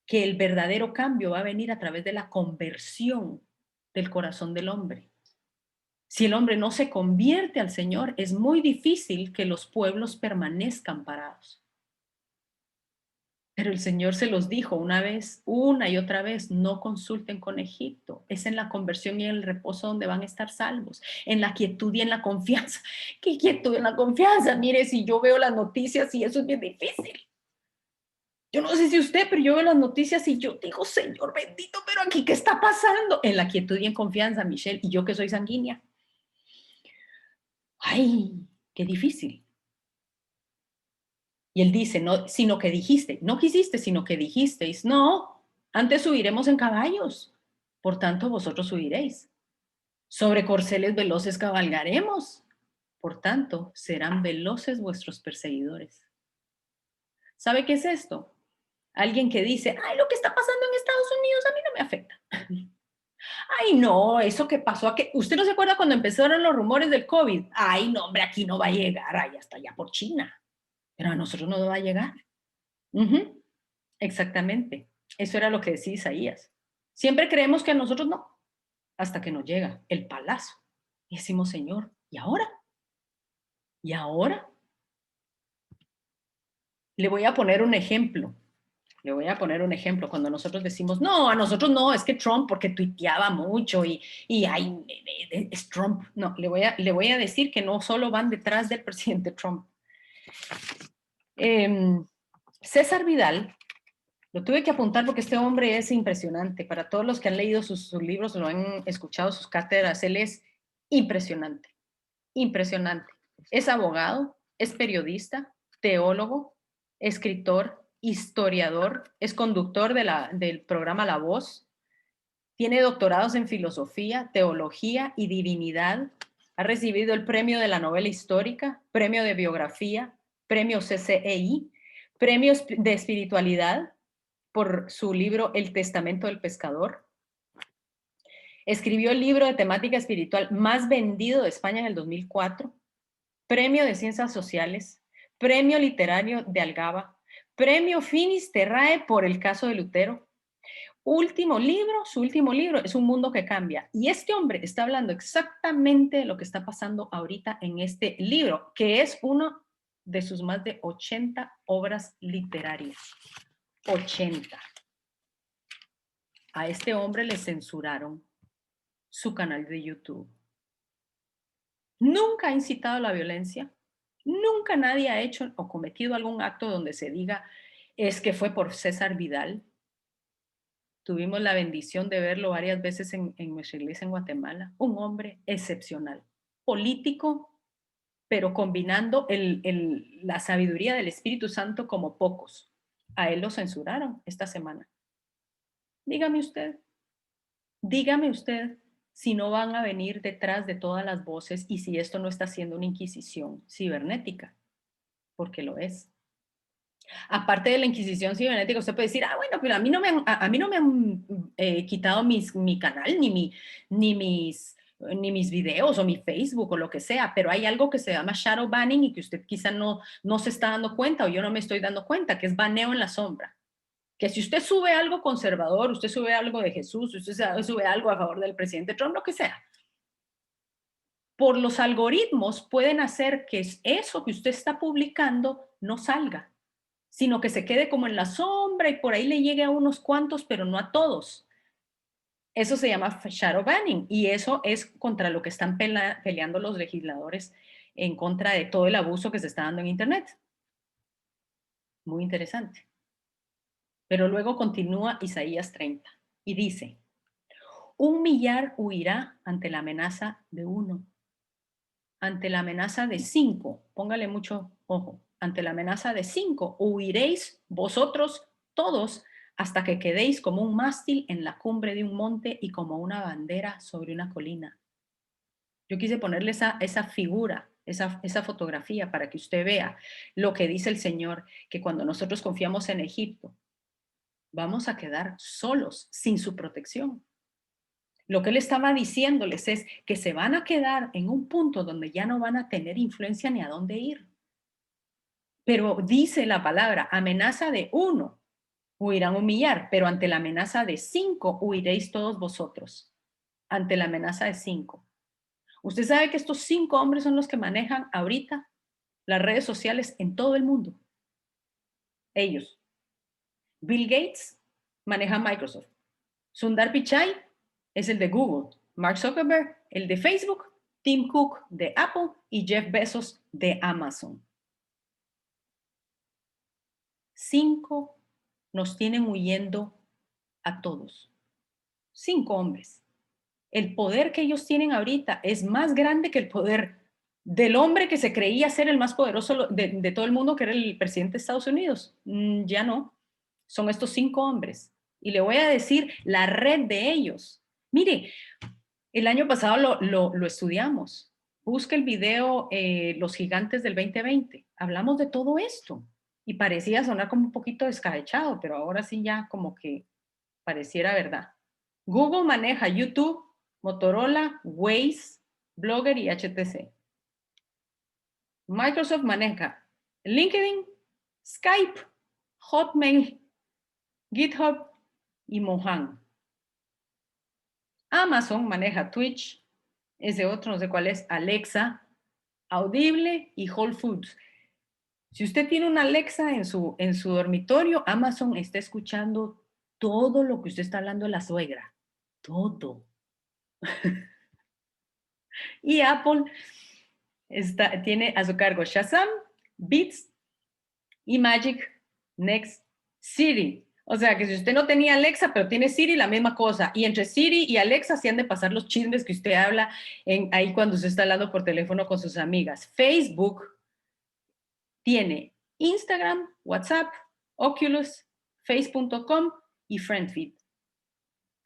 S1: que el verdadero cambio va a venir a través de la conversión del corazón del hombre. Si el hombre no se convierte al Señor, es muy difícil que los pueblos permanezcan parados. Pero el Señor se los dijo una vez, una y otra vez, no consulten con Egipto. Es en la conversión y en el reposo donde van a estar salvos, en la quietud y en la confianza. ¿Qué quietud en la confianza? Mire, si yo veo las noticias y eso es bien difícil. Yo no sé si usted, pero yo veo las noticias y yo digo, Señor bendito, pero aquí, ¿qué está pasando? En la quietud y en confianza, Michelle, y yo que soy sanguínea. Ay, qué difícil. Y él dice, no, sino que dijiste, no quisiste, sino que dijisteis, no, antes subiremos en caballos, por tanto vosotros subiréis. Sobre corceles veloces cabalgaremos, por tanto serán veloces vuestros perseguidores. ¿Sabe qué es esto? Alguien que dice, ay, lo que está pasando en Estados Unidos a mí no me afecta. Ay, no, eso que pasó aquí. ¿Usted no se acuerda cuando empezaron los rumores del COVID? Ay, no, hombre, aquí no va a llegar, ay, hasta allá por China. Pero a nosotros no va a llegar. Ujú, exactamente. Eso era lo que decía Isaías. Siempre creemos que a nosotros no, hasta que nos llega el palazo. Y decimos, Señor, ¿y ahora? ¿Y ahora? Le voy a poner un ejemplo. Le voy a poner un ejemplo. Cuando nosotros decimos, no, a nosotros no, es que Trump, porque tuiteaba mucho y ay, es Trump. No, le voy a decir que no solo van detrás del presidente Trump. César Vidal, lo tuve que apuntar porque este hombre es impresionante. Para todos los que han leído sus libros, lo han escuchado, sus cátedras, él es impresionante, impresionante. Es abogado, es periodista, teólogo, escritor, historiador, es conductor del programa La Voz, tiene doctorados en filosofía, teología y divinidad, ha recibido el premio de la novela histórica, premio de biografía, premio CCEI, premios de espiritualidad por su libro El Testamento del Pescador. Escribió el libro de temática espiritual más vendido de España en el 2004, premio de Ciencias Sociales, premio literario de Algaba, premio Finis Terrae por el caso de Lutero. Su último libro es Un mundo que cambia. Y este hombre está hablando exactamente de lo que está pasando ahorita en este libro, que es uno de sus más de 80 obras literarias. 80. A este hombre le censuraron su canal de YouTube. Nunca ha incitado a la violencia, nunca nadie ha hecho o cometido algún acto donde se diga es que fue por César Vidal. Tuvimos la bendición de verlo varias veces en nuestra iglesia en Guatemala, un hombre excepcional, político, pero combinando la sabiduría del Espíritu Santo como pocos. A él lo censuraron esta semana. Dígame usted, dígame usted si no van a venir detrás de todas las voces y si esto no está siendo una inquisición cibernética, porque lo es. Aparte de la inquisición cibernética, usted puede decir, ah, bueno, pero a mí no me han quitado mi canal, ni mis videos o mi Facebook o lo que sea, pero hay algo que se llama shadow banning y que usted quizá no se está dando cuenta o yo no me estoy dando cuenta, que es baneo en la sombra. Que si usted sube algo conservador, usted sube algo de Jesús, usted sube algo a favor del presidente Trump, lo que sea, por los algoritmos pueden hacer que eso que usted está publicando no salga, sino que se quede como en la sombra y por ahí le llegue a unos cuantos, pero no a todos. Eso se llama shadow banning y eso es contra lo que están peleando los legisladores en contra de todo el abuso que se está dando en Internet. Muy interesante. Pero luego continúa Isaías 30 y dice, un millar huirá ante la amenaza de uno, ante la amenaza de 5, póngale mucho ojo, ante la amenaza de 5, huiréis vosotros todos hasta que quedéis como un mástil en la cumbre de un monte y como una bandera sobre una colina. Yo quise ponerle esa figura, esa fotografía para que usted vea lo que dice el Señor, que cuando nosotros confiamos en Egipto, vamos a quedar solos, sin su protección. Lo que él estaba diciéndoles es que se van a quedar en un punto donde ya no van a tener influencia ni a dónde ir. Pero dice la palabra, amenaza de uno, huirán un millar, pero ante la amenaza de 5, huiréis todos vosotros. Ante la amenaza de 5. Usted sabe que estos 5 hombres son los que manejan ahorita las redes sociales en todo el mundo. Ellos. Bill Gates maneja Microsoft. Sundar Pichai es el de Google. Mark Zuckerberg, el de Facebook. Tim Cook de Apple y Jeff Bezos de Amazon. 5 nos tienen huyendo a todos. 5 hombres. El poder que ellos tienen ahorita es más grande que el poder del hombre que se creía ser el más poderoso de todo el mundo, que era el presidente de Estados Unidos. Ya no. Son estos 5 hombres. Y le voy a decir la red de ellos. Mire, el año pasado lo estudiamos. Busca el video Los Gigantes del 2020. Hablamos de todo esto. Y parecía sonar como un poquito descabellado, pero ahora sí ya como que pareciera verdad. Google maneja YouTube, Motorola, Waze, Blogger y HTC. Microsoft maneja LinkedIn, Skype, Hotmail, GitHub y Mohan. Amazon maneja Twitch, ese otro no sé cuál es, Alexa, Audible y Whole Foods. Si usted tiene una Alexa en su dormitorio, Amazon está escuchando todo lo que usted está hablando de la suegra. Todo. Y Apple tiene a su cargo Shazam, Beats y Magic Next Siri. O sea que si usted no tenía Alexa, pero tiene Siri, la misma cosa. Y entre Siri y Alexa se han de pasar los chismes que usted habla ahí cuando usted está hablando por teléfono con sus amigas. Facebook tiene Instagram, WhatsApp, Oculus, Face.com y FriendFeed.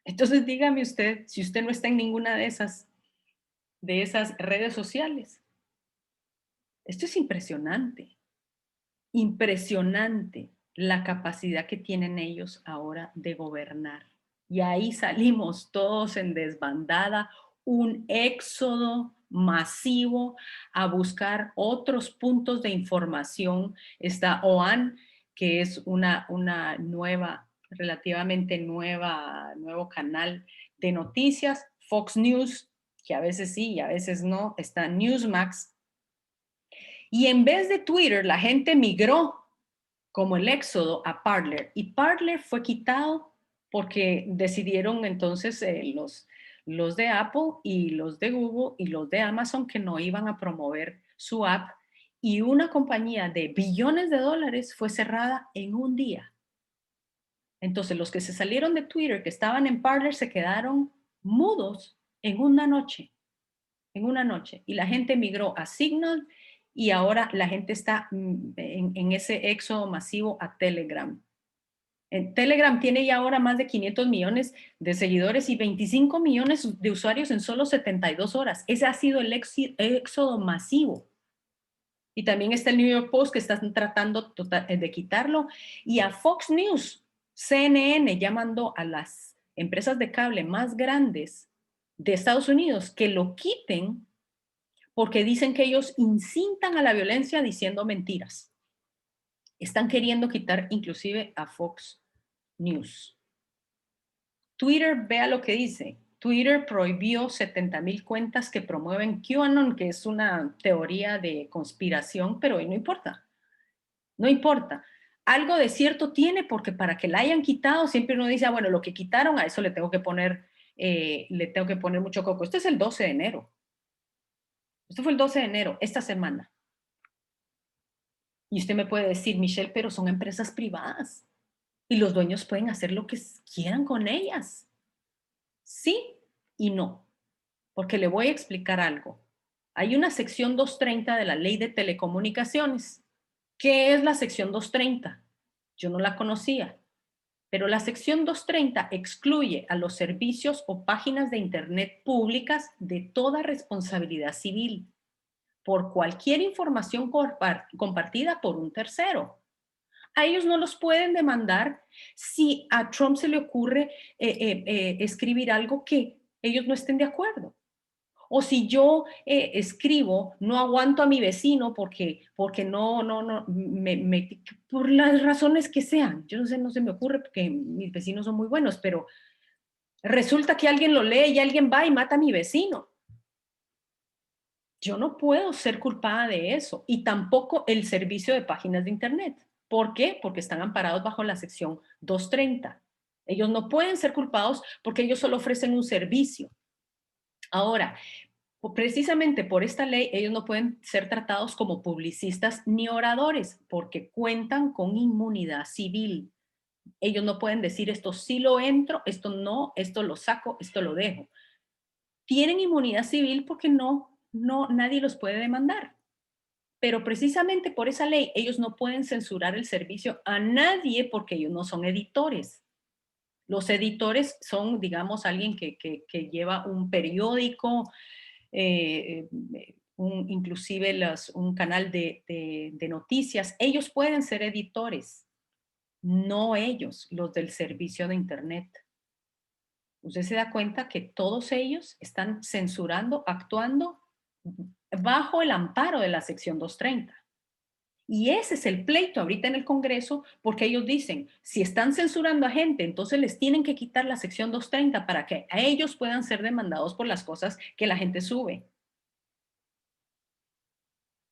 S1: Entonces dígame usted si usted no está en ninguna de esas redes sociales. Esto es impresionante. Impresionante la capacidad que tienen ellos ahora de gobernar. Y ahí salimos todos en desbandada, un éxodo masivo a buscar otros puntos de información. Está OAN, que es una nueva, relativamente nuevo canal de noticias. Fox News, que a veces sí y a veces no. Está Newsmax. Y en vez de Twitter, la gente migró como el éxodo a Parler. Y Parler fue quitado porque decidieron entonces los de Apple y los de Google y los de Amazon que no iban a promover su app. Y una compañía de billones de dólares fue cerrada en un día. Entonces los que se salieron de Twitter, que estaban en Parler, se quedaron mudos en una noche. En una noche. Y la gente migró a Signal y ahora la gente está en ese éxodo masivo a Telegram. En Telegram tiene ya ahora más de 500 millones de seguidores y 25 millones de usuarios en solo 72 horas. Ese ha sido el éxodo masivo. Y también está el New York Post que están tratando de quitarlo. Y a Fox News, CNN ya mandó a las empresas de cable más grandes de Estados Unidos que lo quiten porque dicen que ellos incitan a la violencia diciendo mentiras. Están queriendo quitar inclusive a Fox News. Twitter, vea lo que dice. Twitter prohibió 70,000 cuentas que promueven QAnon, que es una teoría de conspiración, pero no importa. No importa. Algo de cierto tiene porque para que la hayan quitado, siempre uno dice, bueno, lo que quitaron, a eso le tengo que poner mucho coco. Esto es el 12 de enero. Esto fue el 12 de enero, esta semana. Y usted me puede decir, Michelle, pero son empresas privadas y los dueños pueden hacer lo que quieran con ellas. Sí y no, porque le voy a explicar algo. Hay una sección 230 de la Ley de Telecomunicaciones. ¿Qué es la sección 230? Yo no la conocía, pero la sección 230 excluye a los servicios o páginas de Internet públicas de toda responsabilidad civil por cualquier información compartida por un tercero. A ellos no los pueden demandar si a Trump se le ocurre escribir algo que ellos no estén de acuerdo. O si yo escribo, no aguanto a mi vecino porque por las razones que sean. Yo no sé, no se me ocurre porque mis vecinos son muy buenos, pero resulta que alguien lo lee y alguien va y mata a mi vecino. Yo no puedo ser culpada de eso y tampoco el servicio de páginas de Internet. ¿Por qué? Porque están amparados bajo la sección 230. Ellos no pueden ser culpados porque ellos solo ofrecen un servicio. Ahora, precisamente por esta ley, ellos no pueden ser tratados como publicistas ni oradores porque cuentan con inmunidad civil. Ellos no pueden decir esto sí lo entro, esto no, esto lo saco, esto lo dejo. Tienen inmunidad civil porque nadie los puede demandar. Pero precisamente por esa ley, ellos no pueden censurar el servicio a nadie porque ellos no son editores. Los editores son, digamos, alguien que lleva un periódico, inclusive un canal de noticias. Ellos pueden ser editores, no ellos, los del servicio de Internet. Usted se da cuenta que todos ellos están censurando, actuando bajo el amparo de la sección 230. Y ese es el pleito ahorita en el Congreso, porque ellos dicen, si están censurando a gente, entonces les tienen que quitar la sección 230 para que a ellos puedan ser demandados por las cosas que la gente sube.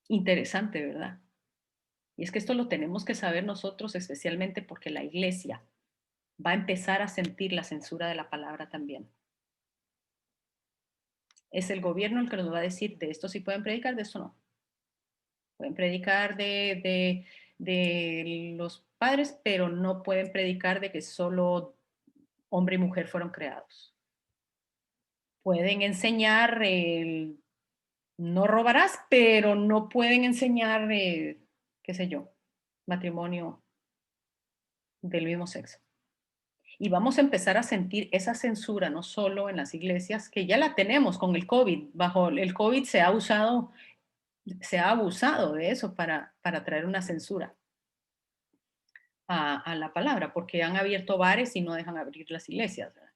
S1: Interesante, ¿verdad? Y es que esto lo tenemos que saber nosotros, especialmente porque la iglesia va a empezar a sentir la censura de la palabra también. Es el gobierno el que nos va a decir, de esto sí pueden predicar, de esto no. Pueden predicar de los padres, pero no pueden predicar de que solo hombre y mujer fueron creados. Pueden enseñar el no robarás, pero no pueden enseñar, qué sé yo, matrimonio del mismo sexo. Y vamos a empezar a sentir esa censura, no solo en las iglesias, que ya la tenemos con el COVID. Bajo el COVID se ha abusado de eso para traer una censura a la palabra, porque han abierto bares y no dejan abrir las iglesias, ¿verdad?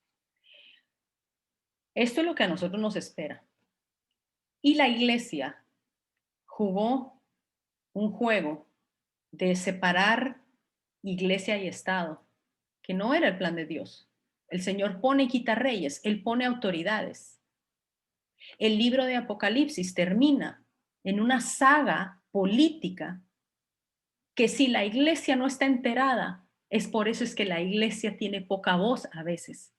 S1: Esto es lo que a nosotros nos espera. Y la iglesia jugó un juego de separar iglesia y Estado, que no era el plan de Dios. El Señor pone y quita reyes, Él pone autoridades. El libro de Apocalipsis termina en una saga política que si la iglesia no está enterada, es por eso es que la iglesia tiene poca voz a veces,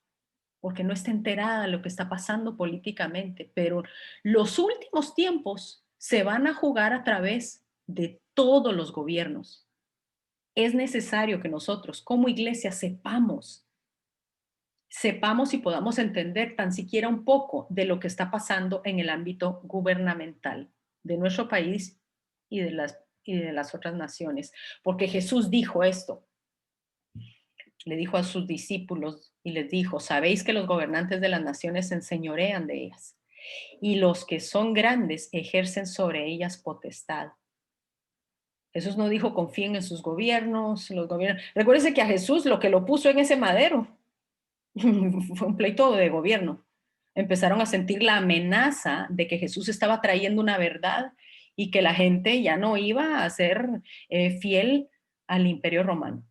S1: porque no está enterada de lo que está pasando políticamente. Pero los últimos tiempos se van a jugar a través de todos los gobiernos. Es necesario que nosotros como iglesia sepamos y podamos entender tan siquiera un poco de lo que está pasando en el ámbito gubernamental de nuestro país y de las otras naciones. Porque Jesús dijo esto, le dijo a sus discípulos y les dijo, sabéis que los gobernantes de las naciones se enseñorean de ellas y los que son grandes ejercen sobre ellas potestad. Jesús no dijo confíen en sus gobiernos, los gobiernos. Recuérdense que a Jesús lo que lo puso en ese madero fue un pleito de gobierno. Empezaron a sentir la amenaza de que Jesús estaba trayendo una verdad y que la gente ya no iba a ser fiel al imperio romano.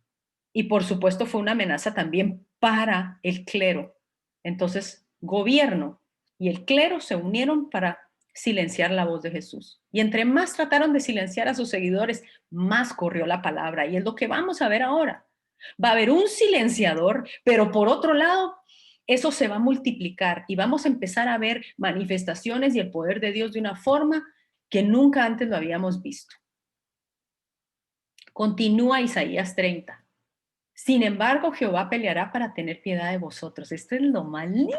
S1: Y por supuesto fue una amenaza también para el clero. Entonces, gobierno y el clero se unieron para silenciar la voz de Jesús. Y entre más trataron de silenciar a sus seguidores, más corrió la palabra. Y es lo que vamos a ver ahora. Va a haber un silenciador, pero por otro lado, eso se va a multiplicar y vamos a empezar a ver manifestaciones y el poder de Dios de una forma que nunca antes lo habíamos visto. Continúa Isaías 30. Sin embargo, Jehová peleará para tener piedad de vosotros. Esto es lo más lindo.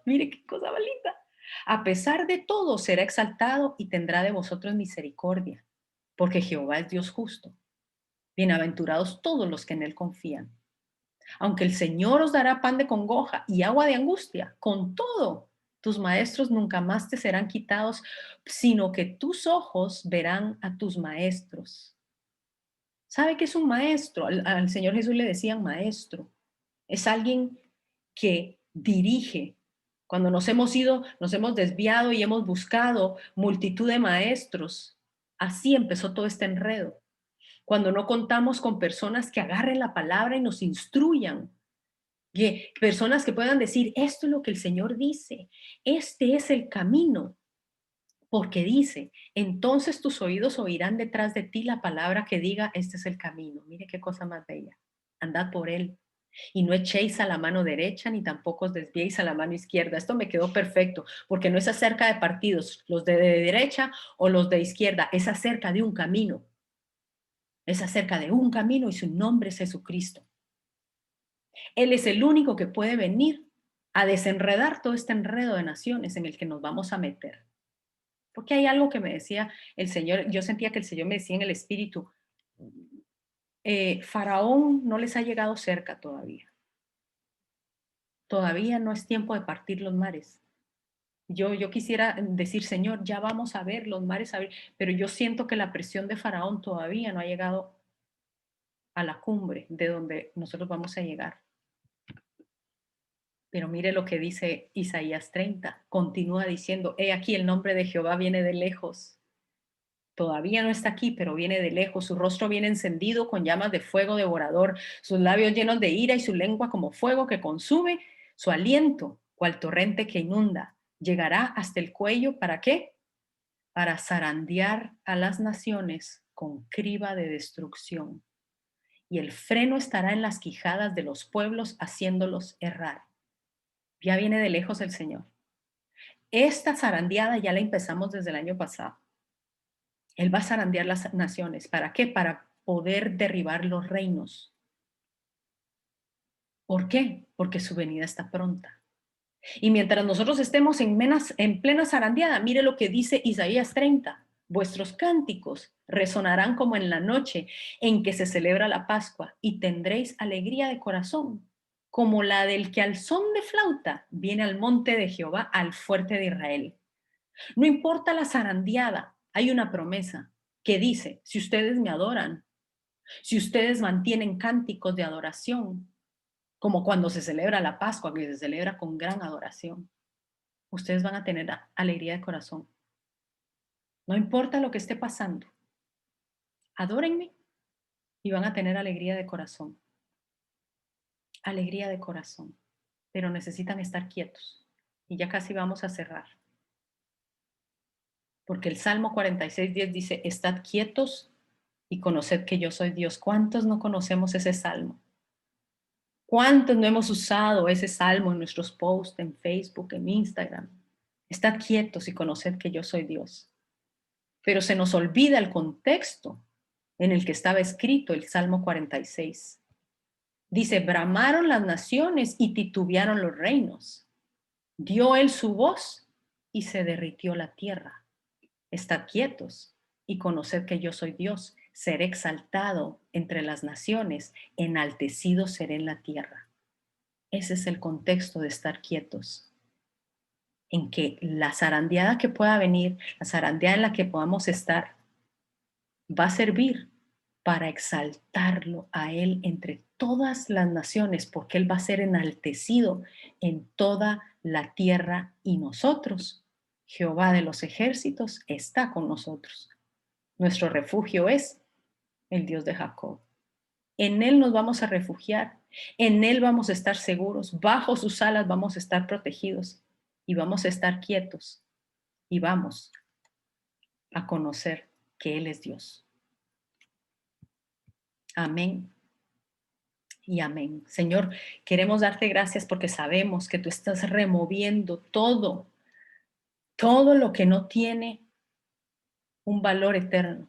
S1: Mire qué cosa más linda. A pesar de todo, será exaltado y tendrá de vosotros misericordia, porque Jehová es Dios justo. Bienaventurados todos los que en él confían. Aunque el Señor os dará pan de congoja y agua de angustia, con todo, tus maestros nunca más te serán quitados, sino que tus ojos verán a tus maestros. ¿Sabe qué es un maestro? Al Señor Jesús le decían maestro. Es alguien que dirige. Cuando nos hemos ido, nos hemos desviado y hemos buscado multitud de maestros. Así empezó todo este enredo. Cuando no contamos con personas que agarren la palabra y nos instruyan. Que personas que puedan decir, esto es lo que el Señor dice. Este es el camino. Porque dice, entonces tus oídos oirán detrás de ti la palabra que diga, este es el camino. Mire qué cosa más bella. Andad por él. Y no echéis a la mano derecha, ni tampoco os desviéis a la mano izquierda. Esto me quedó perfecto, porque no es acerca de partidos, los de derecha o los de izquierda, es acerca de un camino. Es acerca de un camino y su nombre es Jesucristo. Él es el único que puede venir a desenredar todo este enredo de naciones en el que nos vamos a meter. Porque hay algo que me decía el Señor, yo sentía que el Señor me decía en el espíritu, Faraón no les ha llegado cerca todavía. Todavía no es tiempo de partir los mares. Yo quisiera decir, Señor, ya vamos a ver los mares, pero yo siento que la presión de Faraón todavía no ha llegado a la cumbre de donde nosotros vamos a llegar. Pero mire lo que dice Isaías 30. Continúa diciendo, he aquí el nombre de Jehová viene de lejos. Todavía no está aquí, pero viene de lejos. Su rostro viene encendido con llamas de fuego devorador, sus labios llenos de ira y su lengua como fuego que consume, su aliento, cual torrente que inunda. Llegará hasta el cuello, ¿para qué? Para zarandear a las naciones con criba de destrucción. Y el freno estará en las quijadas de los pueblos, haciéndolos errar. Ya viene de lejos el Señor. Esta zarandeada ya la empezamos desde el año pasado. Él va a zarandear las naciones. ¿Para qué? Para poder derribar los reinos. ¿Por qué? Porque su venida está pronta. Y mientras nosotros estemos en plena zarandeada, mire lo que dice Isaías 30. Vuestros cánticos resonarán como en la noche en que se celebra la Pascua y tendréis alegría de corazón, como la del que al son de flauta viene al monte de Jehová, al fuerte de Israel. No importa la zarandeada, hay una promesa que dice, si ustedes me adoran, si ustedes mantienen cánticos de adoración, como cuando se celebra la Pascua, que se celebra con gran adoración, ustedes van a tener alegría de corazón. No importa lo que esté pasando, adórenme y van a tener alegría de corazón. Alegría de corazón. Pero necesitan estar quietos. Y ya casi vamos a cerrar. Porque el Salmo 46:10 dice, estad quietos y conoced que yo soy Dios. ¿Cuántos no conocemos ese salmo? ¿Cuántos no hemos usado ese salmo en nuestros posts, en Facebook, en Instagram? Estad quietos y conoced que yo soy Dios. Pero se nos olvida el contexto en el que estaba escrito el Salmo 46. Dice, bramaron las naciones y titubearon los reinos. Dio él su voz y se derritió la tierra. Estad quietos y conoced que yo soy Dios. Seré exaltado entre las naciones, enaltecido seré en la tierra. Ese es el contexto de estar quietos, en que la zarandeada que pueda venir, la zarandeada en la que podamos estar, va a servir para exaltarlo a Él entre todas las naciones, porque Él va a ser enaltecido en toda la tierra y nosotros, Jehová de los ejércitos, está con nosotros. Nuestro refugio es el Dios de Jacob. En Él nos vamos a refugiar, en Él vamos a estar seguros, bajo sus alas vamos a estar protegidos y vamos a estar quietos y vamos a conocer que Él es Dios. Amén y amén. Señor, queremos darte gracias porque sabemos que tú estás removiendo todo lo que no tiene un valor eterno.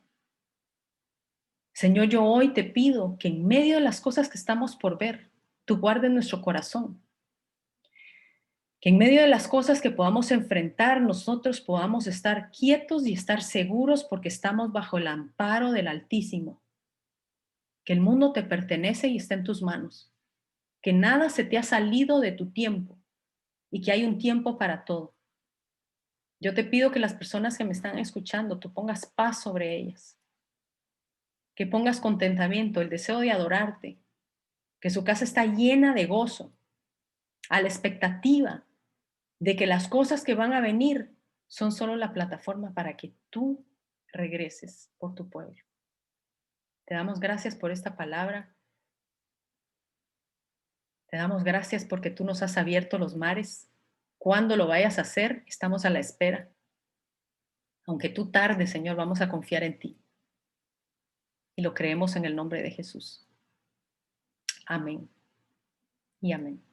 S1: Señor, yo hoy te pido que en medio de las cosas que estamos por ver, tú guardes nuestro corazón. Que en medio de las cosas que podamos enfrentar, nosotros podamos estar quietos y estar seguros porque estamos bajo el amparo del Altísimo. Que el mundo te pertenece y está en tus manos. Que nada se te ha salido de tu tiempo y que hay un tiempo para todo. Yo te pido que las personas que me están escuchando, tú pongas paz sobre ellas, que pongas contentamiento, el deseo de adorarte, que su casa está llena de gozo, a la expectativa de que las cosas que van a venir son solo la plataforma para que tú regreses por tu pueblo. Te damos gracias por esta palabra. Te damos gracias porque tú nos has abierto los mares. Cuando lo vayas a hacer, estamos a la espera. Aunque tú tardes, Señor, vamos a confiar en ti y lo creemos en el nombre de Jesús. Amén y amén.